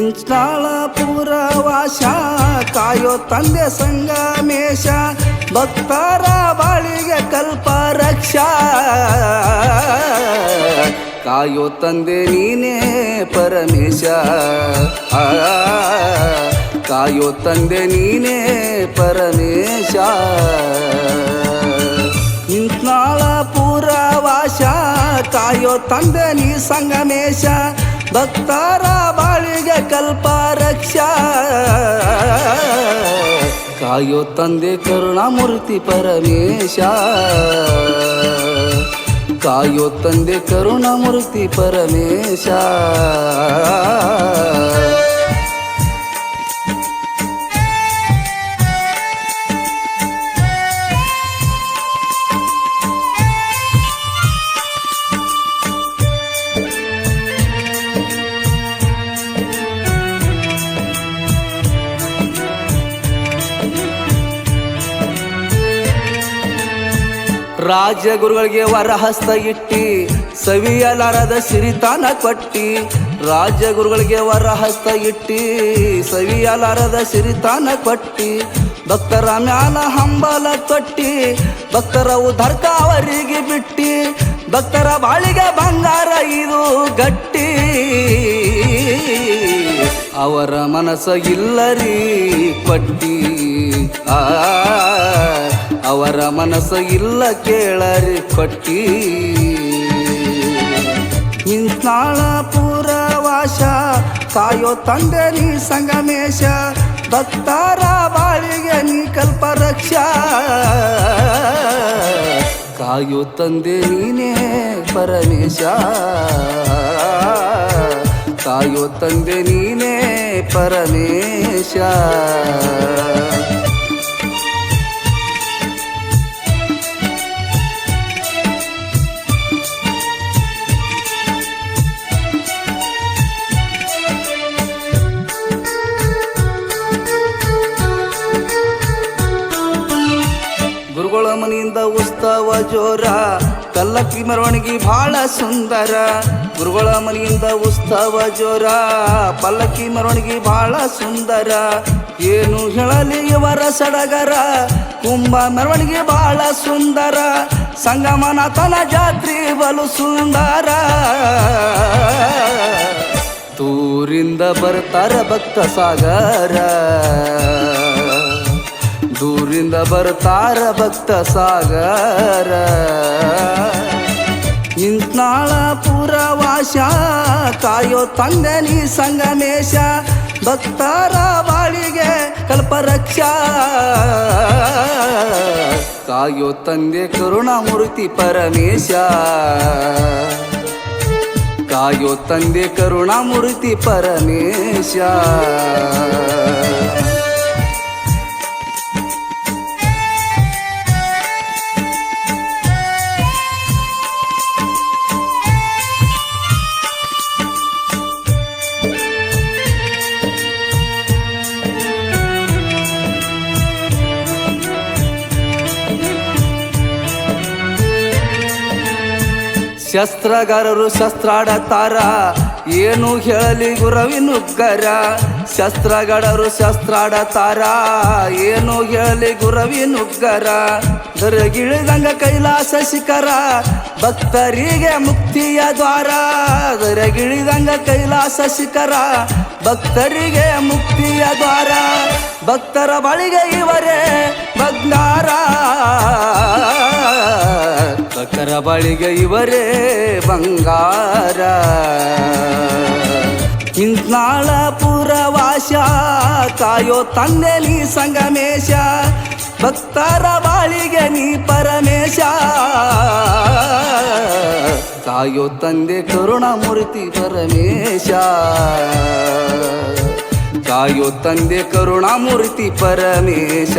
ಇಂಚಾಳ ಪುರವಾಸ ಕಾಯೋ ತಂದೆ ಸಂಗಮೇಶ ಭಕ್ತರ ಬಾಳಿಗೆ ಕಲ್ಪ ರಕ್ಷಾ ಕಾಯೋ ತಂದೆ ನೀನೇ ಪರಮೇಶ ಕಾಯೋ ತಂದೆ ನೀನೇ ಪರಮೇಶ ಇಂಚಾಳ ಪುರವಾಸ ಕಾಯೋ ತಂದೆ ನೀ ಸಂಗಮೇಶ ಭಕ್ತರ ಬಾಳಿಗೆ ಕಲ್ಪ ರಕ್ಷಾ ಕಾಯೋ ತಂದೆ ಕರುಣಾಮೂರ್ತಿ ಪರಮೇಶ ಕಾಯೋ ತಂದೆ ಕರುಣಾಮೂರ್ತಿ ಪರಮೇಶ ರಾಜಗುರುಗಳಿಗೆ ವರಹಸ್ತ ಇಟ್ಟಿ ಸವಿಯಲಾರದ ಸಿರಿತಾನ ಕೊಟ್ಟಿ ರಾಜಗುರುಗಳಿಗೆ ವರಹಸ್ತ ಇಟ್ಟಿ ಸವಿಯಲಾರದ ಸಿರಿತಾನ ಕೊಟ್ಟಿ ಭಕ್ತರ ಮ್ಯಾಲ ಹಂಬಲ ತೊಟ್ಟಿ ಭಕ್ತರ ಉದ್ಧಾರಕ ಅವರಿಗೆ ಬಿಟ್ಟಿ ಭಕ್ತರ ಬಾಳಿಗೆ ಬಂಗಾರ ಇದು ಗಟ್ಟಿ ಅವರ ಮನಸ್ಸ ಇಲ್ಲರಿ ಕೊಟ್ಟಿ ಅವರ ಮನಸ್ಸ ಇಲ್ಲ ಕೇಳರಿ ಕೊಟ್ಟಿ ಇಂಚಾಳ ಪುರವಾಸ ಕಾಯೋ ತಂದೆ ನೀ ಸಂಗಮೇಶ ಭಕ್ತರ ಬಾಳಿಗೆ ನೀ ಕಲ್ಪ ರಕ್ಷಾ ಕಾಯೋ ತಂದೆ ನೀನೇ ಪರಮೇಶ ಕಾಯೋ ತಂದೆ ನೀನೇ ಪರಮೇಶ ಗುರುಗಳ ಮನೆಯಿಂದ ಉತ್ಸವ ಜೋರ ಕಲ್ಲಕ್ಕಿ ಮೆರವಣಿಗೆ ಬಹಳ ಸುಂದರ ಗುರುಗಳ ಮನೆಯಿಂದ ಉತ್ಸವ ಜೋರ ಪಲ್ಲಕ್ಕಿ ಮೆರವಣಿಗೆ ಬಹಳ ಸುಂದರ ಏನು ಹೇಳಲಿ ಇವರ ಸಡಗರ ಕುಂಭ ಮೆರವಣಿಗೆ ಬಹಳ ಸುಂದರ ಸಂಗಮನಾಥನ ಜಾತ್ರೆ ಬಲು ಸುಂದರ ದೂರಿಂದ ಬರ್ತಾರ ಭಕ್ತ ಸಾಗರ ದೂರಿಂದ ಬರ್ತಾರ ಭಕ್ತ ಸಾಗರ ಇಂಚಾಳ ಪುರವಾಸ ಕಾಯೋ ತಂದೆ ನೀ ಸಂಗಮೇಶ ಭಕ್ತರ ಬಾಳಿಗೆ ಕಲ್ಪ ರಕ್ಷಾ ಕಾಯೋ ತಂದೆ ಕರುಣಾಮೂರ್ತಿ ಪರಮೇಶ ಕಾಯೋ ತಂದೆ ಕರುಣಾಮೂರ್ತಿ ಪರಮೇಶ ಶಸ್ತ್ರಗಾರರು ಶಸ್ತ್ರಾಡತಾರ ಏನು ಹೇಳಲಿ ಗುರವಿನುಗ್ಗರ ಶಸ್ತ್ರಗಾರರು ಶಸ್ತ್ರಾಡತಾರ ಏನು ಹೇಳಲಿ ಗುರವಿನುಗ್ಗರ ದರಗಿಳಿದಂಗ ಕೈಲಾಸ ಶಿಖರ ಭಕ್ತರಿಗೆ ಮುಕ್ತಿಯ ದ್ವಾರ ದರಗಿಳಿದಂಗ ಕೈಲಾಸ ಶಿಖರ ಭಕ್ತರಿಗೆ ಮುಕ್ತಿಯ ದ್ವಾರ ಭಕ್ತರ ಬಳಿಗೆ ಇವರೇ ಬಂಗಾರ ಭಕ್ತರ ಬಳಿಗೆ ಇವರೇ ಬಂಗಾರ ಇಂಚಾಳ ಪುರವಾಸ ಕಾಯೋ ತಂದೆ ನೀ ಸಂಗಮೇಶ ಭಕ್ತರ ಬಾಳಿಗೆ ನೀ ಪರಮೇಶ ಕಾಯೋ ತಂದೆ ಕರುಣಾಮೂರ್ತಿ ಪರಮೇಶ ಕಾಯೋ ತಂದೆ ಕರುಣಾಮೂರ್ತಿ ಪರಮೇಶ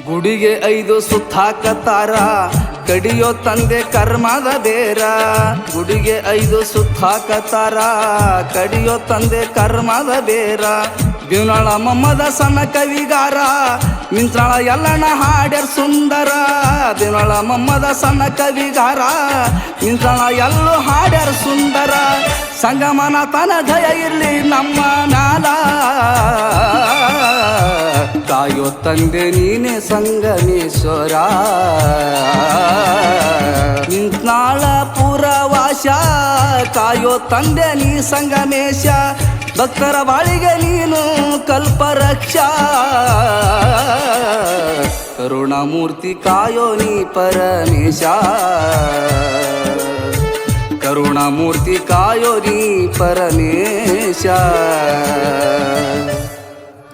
ಗುಡಿಗೆ 5 ಸುತ್ತಾಕತಾರ ಕಡಿಯೋ ತಂದೆ ಕರ್ಮದ ಬೇರ ಗುಡಿಗೆ 5 ಸುತ್ತ ಹಾಕತಾರ ಕಡಿಯೋ ತಂದೆ ಕರ್ಮದ ಬೇರ ಬಿವನಾಳ ಮಮ್ಮದ ಸಣ್ಣ ಕವಿಗಾರ ಮಿಂತ್ರಾಳ ಎಲ್ಲಣ್ಣ ಹಾಡ್ಯಾರ ಸುಂದರ ಬಿವನಾಳ ಮಮ್ಮದ ಸಣ್ಣ ಕವಿಗಾರ ಮಿಂತ್ರಾಳ ಎಲ್ಲೂ ಹಾಡ್ಯಾರ ಸುಂದರ ಸಂಗಮನ ತನ ಜಯ ಇರ್ಲಿ ನಮ್ಮ ಮ್ಯಾಲ ಕಾಯೋ ತಂದೆ ನೀನೆ ಸಂಗಮೇಶ್ವರ ನಿಂತ್ನಾಳ ಪುರವಾಸ ಕಾಯೋ ತಂದೆ ನೀ ಸಂಗಮೇಶ ಭಕ್ತರ ಬಾಳಿಗೆ ನೀನು ಕಲ್ಪರಕ್ಷ ಕರುಣಾಮೂರ್ತಿ ಕಾಯೋ ನೀ ಪರಮೇಶ ಕರುಣಾಮೂರ್ತಿ ಕಾಯೋ ನೀ ಪರಮೇಶ.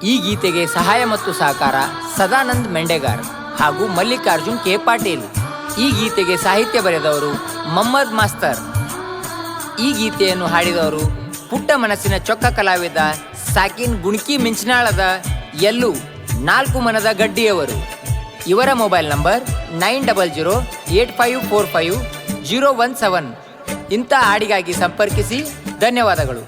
ಈ ಗೀತೆಗೆ ಸಹಾಯ ಮತ್ತು ಸಹಕಾರ ಸದಾನಂದ್ ಮೆಂಡೆಗಾರ್ ಹಾಗೂ ಮಲ್ಲಿಕಾರ್ಜುನ್ ಕೆ ಪಾಟೀಲ್. ಈ ಗೀತೆಗೆ ಸಾಹಿತ್ಯ ಬರೆದವರು ಮೊಹಮ್ಮದ್ ಮಾಸ್ತರ್. ಈ ಗೀತೆಯನ್ನು ಹಾಡಿದವರು ಪುಟ್ಟ ಮನಸ್ಸಿನ ಚೊಕ್ಕ ಕಲಾವಿದ ಸಾಕಿನ್ ಗುಣ್ಕಿ ಮಿಂಚನಾಳದ ಎಲ್ಲೂ 4 ಮನದ ಗಡ್ಡಿಯವರು. ಇವರ ಮೊಬೈಲ್ ನಂಬರ್ 9008545017. ಇಂಥ ಹಾಡಿಗಾಗಿ ಸಂಪರ್ಕಿಸಿ. ಧನ್ಯವಾದಗಳು.